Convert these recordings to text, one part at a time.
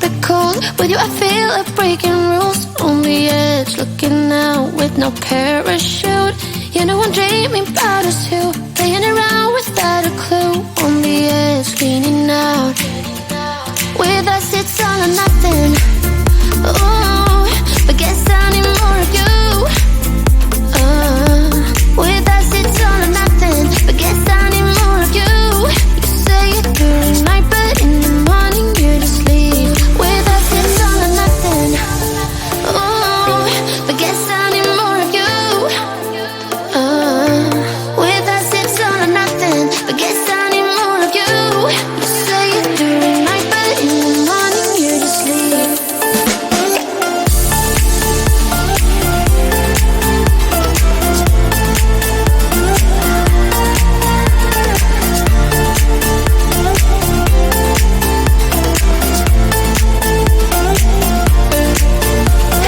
it cold. With you I feel like breaking rules. On the edge, looking out with no parachute. You know I'm dreaming about us two, playing around without a clue. On the edge, leaning out. With us it's all or nothing. Ooh, but guess I need more of you. With us it's all or nothing, but guess I need more of you. You say it during night, but in the morning you just leave. With us it's all or nothing. Ooh, but guess I need more of you. With us it's all or nothing, but guess I need more of you. You say it during night, but in the morning you just leave.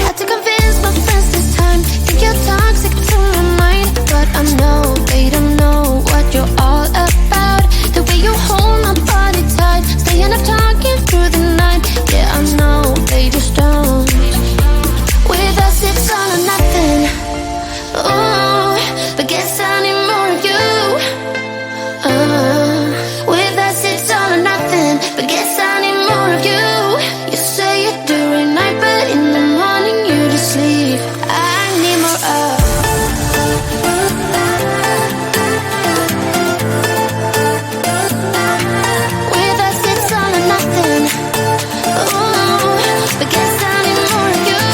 Had to convince my friends this time. Think you're toxic to my mind, but I know they don't know what you're all about. The way you hold my body tight, staying up talking through the night. Yeah, I know they just don't. With us it's all or nothing. Ooh, but guess I need more of you. With us it's all or nothing, but guess I need more of you. You say it during night, but in the morning you just leave. I need more of. With us it's all or nothing. Ooh, but guess I need more of you.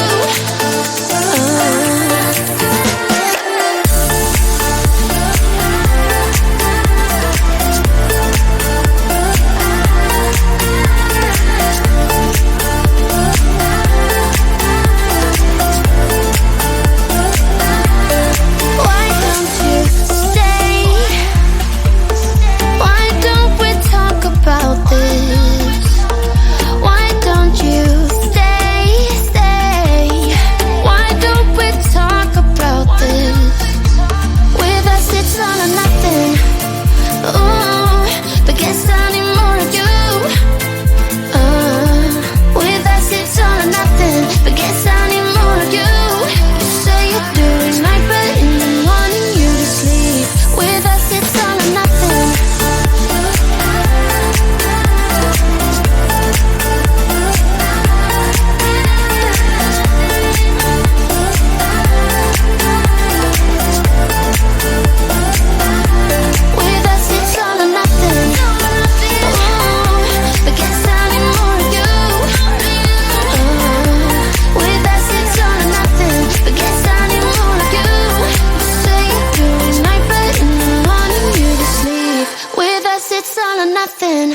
Why don't you stay? Why don't we talk about this? Why don't you stay? Why don't we talk about this? With us it's all or nothing. Ooh, but guess I need more of you. With us it's all or nothing, but guess I need more of you. You say it during night, but in the morning you just leave. With us it's all or nothing. With us it's all or nothing. Ooh, but guess I need more of you. With us it's all or nothing, but guess I need more of you. You say it during night, but in the morning you just leave. With us it's all or nothing.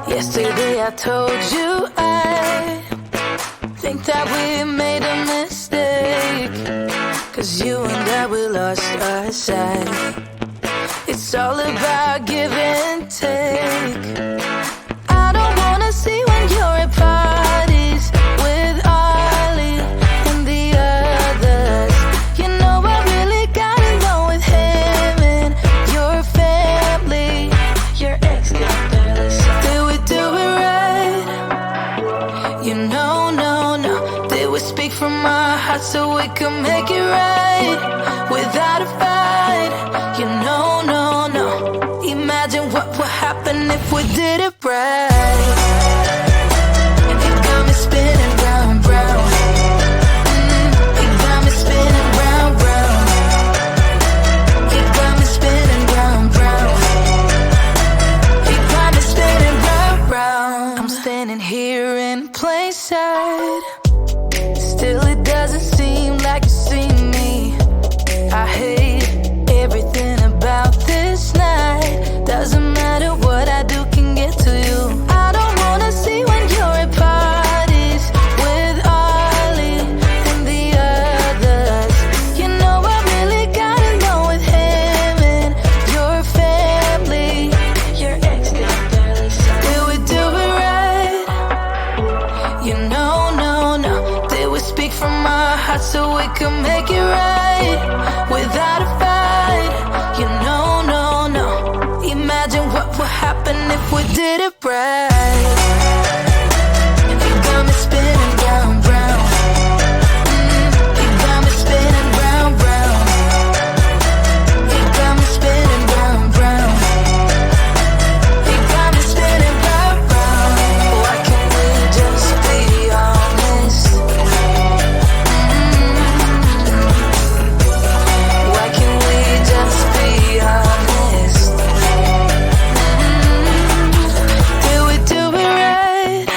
Yesterday I told you I think that we made a mistake, 'cause you and I, we lost our sight. It's all about give and take. I don't wanna see when you're at parties with Ollie and the others. You know I really gotta know with him and your family. Your ex got barely said. Did we do it right? You know, no. Did we speak from our hearts so we can make it right without a fight? You know, no. Imagine what would happen if we did it right. You got me spinning round, round. You got me spinning round, round. You got me spinning round, round. You got me spinning round, round. I'm standing here in plain sight. Still it doesn't seem like you see me. I hate everything about this night. Doesn't matter what I do can get to you. I don't wanna see when you're at parties with Ollie and the others. You know I really gotta know with him and your family. Your ex got barely said. Did we do it right? You know, no. Did we speak from our hearts so we can make it right? right without a fight. You know, no, no. Imagine what would happen if we did it right. You got me spinning round, round. You got me spinning round, round. You got me spinning round, round. You got me spinning round, round. Why can't we just be honest? Why can't we just be honest? Did we do it right?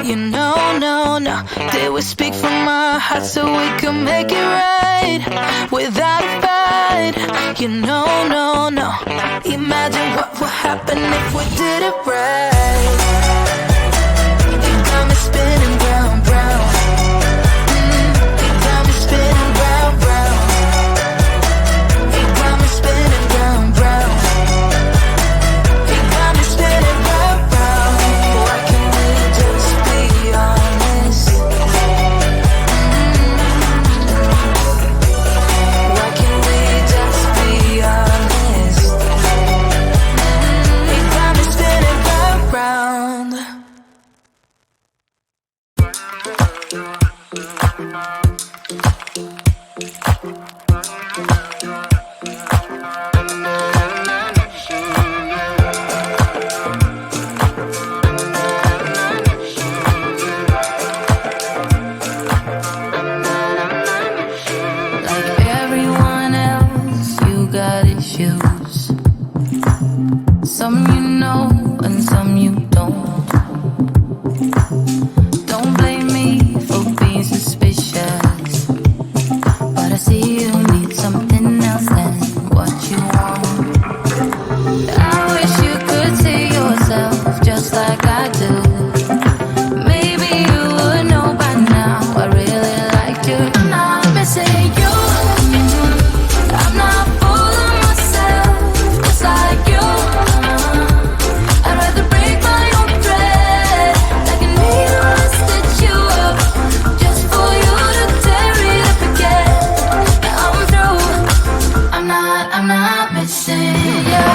You know, no, no. Did we speak from our hearts so we can make it right without a fight? You know, no, no. Imagine what would happen if we did it right. You got me spinning round, round. You got me spinning round, round. You got me spinning round, round. You got me spinning round, round. Why can't we just be honest? Why can't we just be honest? You got me spinning round, round. Like everyone else, you got issues. Some you know and some you don't. Don't blame me for being suspicious, but I see you need something else than what you want. I wish you could see yourself just like I do. Maybe you would know by now I really liked you. I'm not missing you. I'm not fooling myself just like you. I'd rather break my own thread like a needle and stitch you up just for you to tear it up again. Now I'm through. I'm not missing you.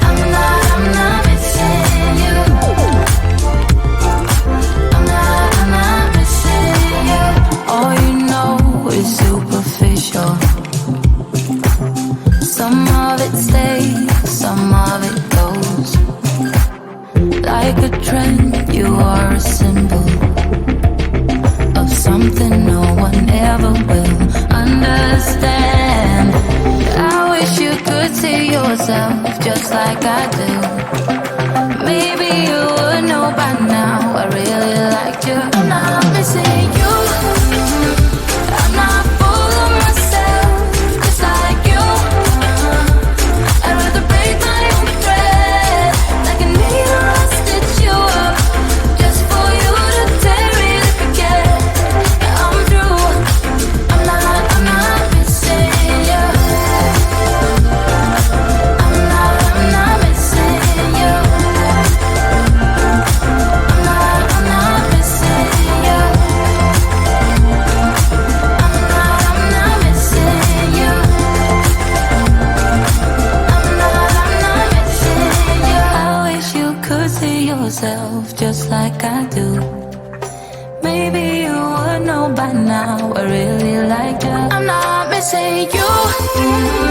I'm not missing you. I'm not missing you. All you know is superficial. Some of it stays, some of it goes. Like a trend, you are a symbol of something no one ever will understand. I wish you could see yourself just like I do. Maybe you would know by now I really liked you. I'm not missing you. I'm not fooling myself just like you. I'd rather break my own thread like a needle and stitch you up just for you to tear it up again. Now I'm through. I'm not missing you. I'm not missing you. I'm not missing you. I'm not missing you. I'm not missing you. I wish you could see yourself just like I do. Maybe you would know by now I really liked you. I'm not missing you.